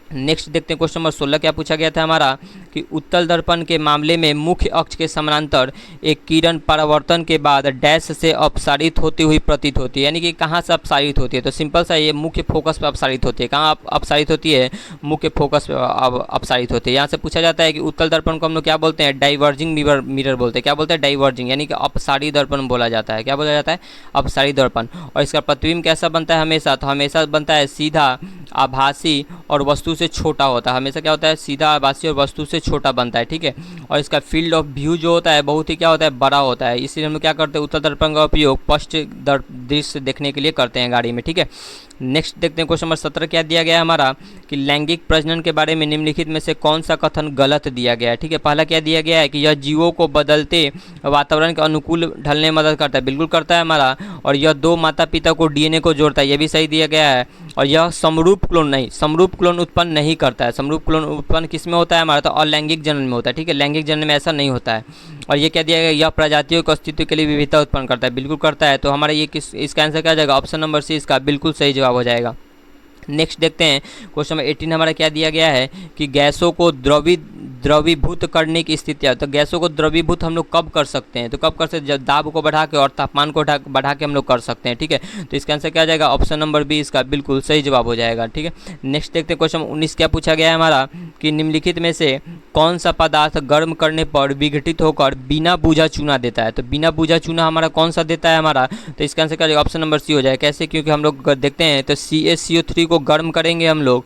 नेक्स्ट देखते हैं क्वेश्चन नंबर 16 क्या पूछा गया था हमारा कि उत्तल दर्पण के मामले में मुख्य अक्ष के समानांतर एक किरण परावर्तन के बाद डैश से अपसारित होती हुई प्रतीत होती है, यानी कि कहाँ से अपसारित होती है? तो सिंपल सा ये मुख्य फोकस पर अपसारित होती है। कहाँ अपसारित होती है? मुख्य फोकस पर अपसारित होती है। यहाँ से पूछा जाता है कि उत्तल दर्पण को हम लोग क्या बोलते हैं? डाइवर्जिंग मिरर बोलते हैं। क्या बोलते हैं? डाइवर्जिंग, यानी कि अपसारी दर्पण बोला जाता है। क्या बोला जाता है? अपसारी दर्पण। और इसका प्रतिबिंब कैसा बनता है हमेशा? तो हमेशा बनता है सीधा, आभासी और वस्तु से छोटा होता है। हमेशा क्या होता है? सीधा, आभासी और वस्तु से छोटा बनता है, ठीक है। और इसका फील्ड ऑफ व्यू जो होता है बहुत ही क्या होता है? बड़ा होता है। इसलिए हम लोग क्या करते हैं? उत्तल दर्पण का उपयोग स्पष्ट दृश्य देखने के लिए करते हैं गाड़ी में, ठीक है। नेक्स्ट देखते हैं क्वेश्चन नंबर 17 क्या दिया गया है हमारा कि लैंगिक प्रजनन के बारे में निम्नलिखित में से कौन सा कथन गलत दिया गया है, ठीक है। पहला क्या दिया गया है कि यह जीवों को बदलते वातावरण के अनुकूल ढलने में मदद करता है। बिल्कुल करता है हमारा। और यह दो माता पिता को DNA को जोड़ता है, यह भी सही दिया गया है। और यह समरूप क्लोन नहीं, समरूप क्लोन उत्पन्न नहीं करता है। समरूप क्लोन उत्पन्न किस में होता है हमारा? तो अलैंगिक जनन में होता है, ठीक है। लैंगिक जनन में ऐसा नहीं होता है। और ये क्या दिया गया? यह प्रजातियों के अस्तित्व के लिए विविधता उत्पन्न करता है। बिल्कुल करता है। तो हमारा ये इसका आंसर क्या आ जाएगा? ऑप्शन नंबर C इसका बिल्कुल सही जवाब हो जाएगा। नेक्स्ट देखते हैं क्वेश्चन नंबर 18 हमारा क्या दिया गया है कि गैसों को द्रवीभूत करने की स्थितियाँ। तो गैसों को द्रवीभूत हम लोग कब कर सकते हैं? तो कब कर सकते हैं? जब दाब को बढ़ा के और तापमान को बढ़ा के हम लोग कर सकते हैं, ठीक है। तो इसका आंसर क्या आ जाएगा? ऑप्शन नंबर B इसका बिल्कुल सही जवाब हो जाएगा, ठीक है। नेक्स्ट देखते हैं क्वेश्चन 19 क्या पूछा गया है हमारा कि निम्नलिखित में से कौन सा पदार्थ गर्म करने पर विघटित होकर बिना बूझा चूना देता है? तो बिना बूझा चूना हमारा कौन सा देता है हमारा? तो इसका आंसर क्या आ जाएगा? ऑप्शन नंबर C हो जाएगा। कैसे? क्योंकि हम लोग देखते हैं तो CaCO3 को गर्म करेंगे हम लोग,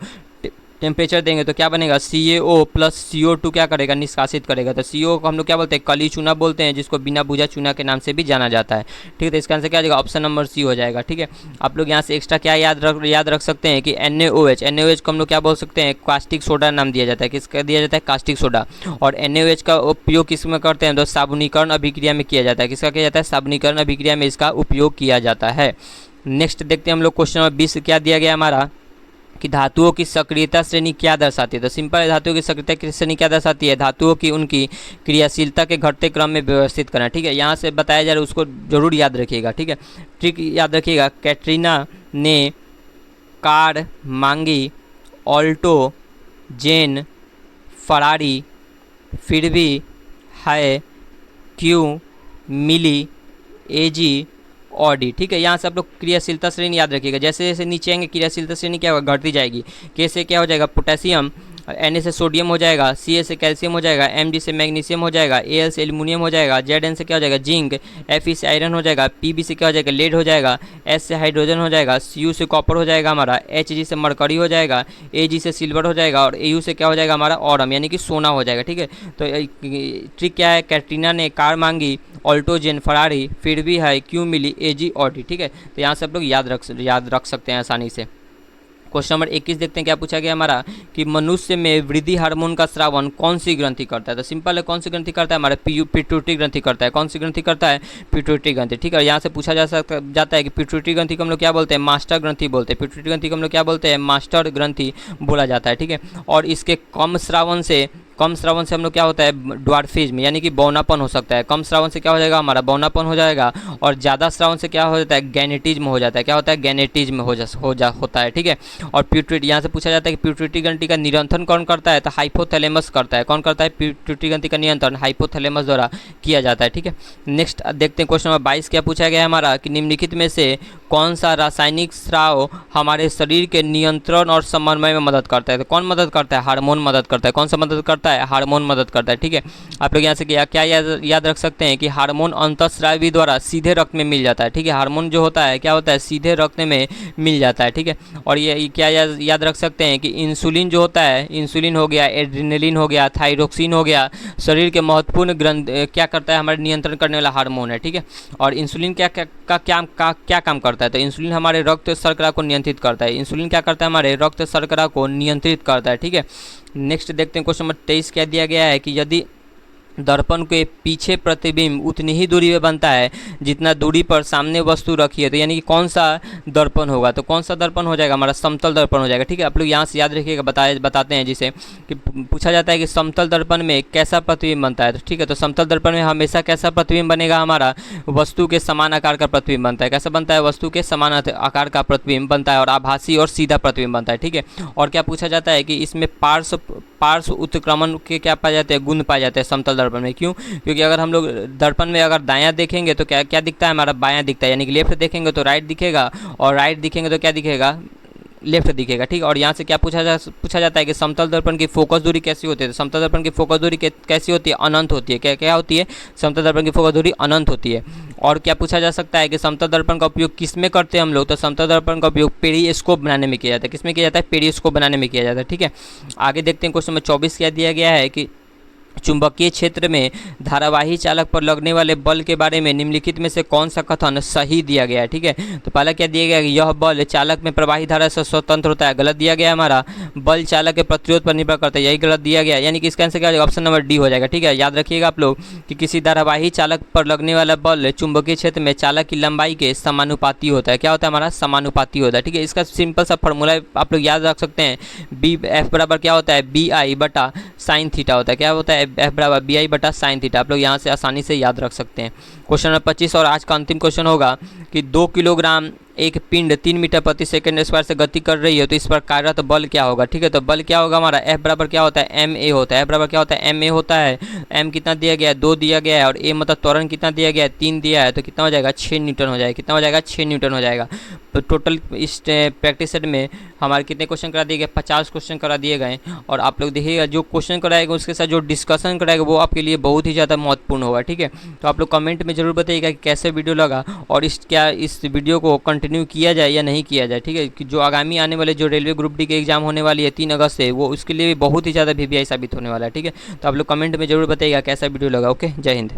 टेम्परेचर देंगे तो क्या बनेगा? CaO प्लस CO2 क्या करेगा? निष्कासित करेगा। तो CO को हम लोग क्या बोलते हैं? कली चूना बोलते हैं, जिसको बिना बूझा चूना के नाम से भी जाना जाता है, ठीक है। तो इसका आंसर क्या आ जाएगा? ऑप्शन नंबर C हो जाएगा, ठीक है। आप लोग यहाँ से एक्स्ट्रा क्या याद रख सकते हैं कि NaOH को हम लोग क्या बोल सकते हैं? कास्टिक सोडा नाम दिया जाता है। किसका दिया जाता है? Caustic soda. और NaOH का उपयोग किस में करते हैं? तो साबुनीकरण अभिक्रिया में किया जाता है। किसका किया जाता है? साबुनीकरण अभिक्रिया में इसका उपयोग किया जाता है। नेक्स्ट देखते हैं हम लोग क्वेश्चन नंबर 20 क्या दिया गया हमारा कि धातुओं की सक्रियता श्रेणी क्या दर्शाती है? तो सिंपल है, धातुओं की सक्रियता की श्रेणी क्या दर्शाती है? धातुओं की उनकी क्रियाशीलता के घटते क्रम में व्यवस्थित करना, ठीक है। यहाँ से बताया जा रहा है उसको जरूर याद रखिएगा, ठीक है। ट्रिक याद रखिएगा। कैटरीना ने कार मांगी, ऑल्टो, जेन फरारी, फिर भी, है, क्यों, मिली, एजी, ऑडी। ठीक है, यहाँ से आप लोग क्रियाशीलता श्रेणी याद रखिएगा। जैसे जैसे नीचे आएंगे क्रियाशीलता श्रेणी क्या होगा, घटती जाएगी। के से क्या हो जाएगा, पोटेशियम, Na से सोडियम हो जाएगा, Ca से कैल्शियम हो जाएगा, Mg से मैग्नीशियम हो जाएगा, Al से एल्यूमिनियम हो जाएगा, Zn से क्या हो जाएगा, जिंक, Fe से आयरन हो जाएगा, Pb से क्या हो जाएगा, लेड हो जाएगा, S से हाइड्रोजन हो जाएगा, Cu से कॉपर हो जाएगा हमारा, Hg से मरकरी हो जाएगा, Ag से सिल्वर हो जाएगा और Au से क्या हो जाएगा हमारा, ऑरम यानी कि सोना हो जाएगा। ठीक है, तो ट्रिक क्या है, कैटरीना ने कार मांगी, ऑल्टोजेन, फरारी, फिर भी, है, क्यों, मिली, एजी, ऑडी। ठीक है, तो यहाँ से आप लोग याद रख सकते हैं आसानी से। क्वेश्चन नंबर 21 देखते हैं क्या पूछा गया हमारा कि मनुष्य में वृद्धि हार्मोन का स्रावन कौन सी ग्रंथि करता है। तो सिंपल है, कौन सी ग्रंथि करता है, हमारा पिट्यूटरी ग्रंथि करता है। कौन सी ग्रंथि करता है, पिट्यूटरी ग्रंथि। ठीक है, यहाँ से पूछा जाता है कि पिट्यूटरी ग्रंथि को हम लोग क्या बोलते हैं, मास्टर ग्रंथि बोलते हैं। पिट्यूटरी ग्रंथि को हम लोग क्या बोलते हैं, मास्टर ग्रंथि बोला जाता है। ठीक है, और इसके कम श्रावण से हम लोग क्या होता है, ड्वार्फिज्म यानी कि बौनापन हो सकता है। कम श्रावण से क्या हो जाएगा हमारा, बौनापन हो जाएगा। और ज़्यादा श्रावण से क्या हो जाता है, गैनेटिज्म हो जाता है। क्या होता है, गैनेटिज्म होता है। ठीक है, और पिट्यूटरी, यहाँ से पूछा जाता है कि पिट्यूटरी ग्रंथि का नियंत्रण कौन करता है, तो हाइपोथैलेमस करता है। कौन करता है, पिट्यूटरी ग्रंथि का नियंत्रण हाइपोथैलेमस द्वारा किया जाता है। ठीक है, नेक्स्ट देखते हैं क्वेश्चन नंबर 22 क्या पूछा गया है हमारा कि निम्नलिखित में से कौन सा रासायनिक स्राव हमारे शरीर के नियंत्रण और समन्वय में मदद करता है। तो कौन मदद करता है, हार्मोन मदद करता है। कौन सा मदद करता है, हार्मोन मदद करता है। ठीक है, आप लोग यहाँ से क्या याद रख सकते हैं कि हार्मोन अंतःस्रावी द्वारा सीधे रक्त में मिल जाता है। ठीक है, हार्मोन जो होता है क्या होता है, सीधे रक्त में मिल जाता है। ठीक है, और ये क्या याद रख सकते हैं कि इंसुलिन जो होता है, इंसुलिन हो गया, एड्रेनलिन हो गया, थायरोक्सिन हो गया, शरीर के महत्वपूर्ण ग्रंथ क्या करता है, हमारे नियंत्रण करने वाला हार्मोन है। ठीक है, और इंसुलिन क्या काम करता है, तो इंसुलिन हमारे रक्त शर्करा को नियंत्रित करता है। इंसुलिन क्या करता है, हमारे रक्त शर्करा को नियंत्रित करता है। ठीक है, नेक्स्ट देखते हैं क्वेश्चन नंबर 23 क्या दिया गया है कि यदि दर्पण के पीछे प्रतिबिंब उतनी ही दूरी में बनता है जितना दूरी पर सामने वस्तु रखी है, तो यानी कि कौन सा दर्पण होगा, तो कौन सा दर्पण हो जाएगा, हमारा समतल दर्पण हो जाएगा। ठीक है, आप लोग यहाँ से याद रखिएगा, बताते हैं जिसे कि पूछा जाता है कि समतल दर्पण में कैसा प्रतिबिंब बनता है। तो ठीक है, तो समतल दर्पण में हमेशा कैसा प्रतिबिंब बनेगा, हमारा वस्तु के समान आकार का प्रतिबिंब बनता है। कैसा बनता है, वस्तु के समान आकार का प्रतिबिंब बनता है और आभासी और सीधा प्रतिबिंब बनता है। ठीक है, और क्या पूछा जाता है कि इसमें पार्श्व उत्क्रमण के क्या पाए जाते हैं, गुण पाए जाते हैं समतल दर्पण में। क्यों, क्योंकि अगर हम लोग दर्पण में अगर दायां देखेंगे तो क्या दिखता है, हमारा बायां दिखता है, यानी कि लेफ्ट देखेंगे तो राइट दिखेगा और राइट दिखेंगे तो क्या दिखेगा, लेफ्ट दिखेगा। ठीक है, और यहाँ से क्या पूछा जाता है कि समतल दर्पण की फोकस दूरी कैसी होती है। तो समतल दर्पण की फोकस दूरी कैसी होती है, अनंत होती है। क्या होती है, समतल दर्पण की फोकस दूरी अनंत होती है। और क्या पूछा जा सकता है कि समतल दर्पण का उपयोग किस में करते हैं हम लोग, तो समतल दर्पण का उपयोग पेरिस्कोप बनाने में किया जाता है। किस में किया जाता है, पेरिस्कोप बनाने में किया जाता है। ठीक है, आगे देखते हैं क्वेश्चन नंबर 24 क्या दिया गया है कि चुंबकीय क्षेत्र में धारावाही चालक पर लगने वाले बल के बारे में निम्नलिखित में से कौन सा कथन सही दिया गया है। ठीक है, तो पहला क्या दिया गया है, यह बल चालक में प्रवाही धारा से स्वतंत्र होता है। गलत दिया गया हमारा, बल चालक के प्रतिरोध पर निर्भर करता है, यही गलत दिया गया, यानी कि इसका आंसर क्या हो जाएगा, ऑप्शन नंबर डी हो जाएगा। ठीक है, याद रखिएगा आप लोग कि किसी धारावाही चालक पर लगने वाला बल चुंबकीय क्षेत्र में चालक की लंबाई के समानुपाती होता है। क्या होता है, हमारा समानुपाती होता है। ठीक है, इसका सिंपल सा फॉर्मूला आप लोग याद रख सकते हैं, बी एफ बराबर क्या होता है, बी आई बटा साइन थीटा होता है। क्या होता है, एफ बराबर बी आई बटा साइन थीटा। आप लोग यहाँ से आसानी से याद रख सकते हैं। क्वेश्चन नंबर 25 और आज का अंतिम क्वेश्चन होगा कि 2 किलोग्राम एक पिंड 3 मीटर प्रति सेकंड स्क्वायर से गति कर रही है, तो इस पर कार्यरत बल क्या होगा। ठीक है, तो बल क्या होगा हमारा, एफ बराबर क्या होता है, एम ए होता है। एफ बराबर क्या होता है, एम ए होता है। एम कितना दिया गया है, 2 दिया गया है, और ए मतलब त्वरण कितना दिया गया है, 3 दिया है, तो कितना हो जाएगा, 6 न्यूटन हो जाएगा। कितना हो जाएगा, 6 न्यूटन हो जाएगा। तो टोटल इस प्रैक्टिस सेट में हमारे कितने क्वेश्चन करा दिए गए, 50 क्वेश्चन करा दिए गए। और आप लोग देखिएगा जो क्वेश्चन कराएगा उसके साथ जो डिस्कशन कराएगा वो आपके लिए बहुत ही ज़्यादा महत्वपूर्ण होगा। ठीक है, तो आप लोग कमेंट में जरूर बताइएगा कि कैसे वीडियो लगा और इस वीडियो को कंटिन्यू किया जाए या नहीं किया जाए। ठीक है, कि जो आगामी आने वाले जो रेलवे ग्रुप डी के एग्जाम होने वाली है 3 अगस्त से, वो उसके लिए भी बहुत ही ज़्यादा वीवीआई साबित होने वाला है। ठीक है, तो आप लोग कमेंट में जरूर बताइएगा कैसा वीडियो लगा। ओके, जय हिंद।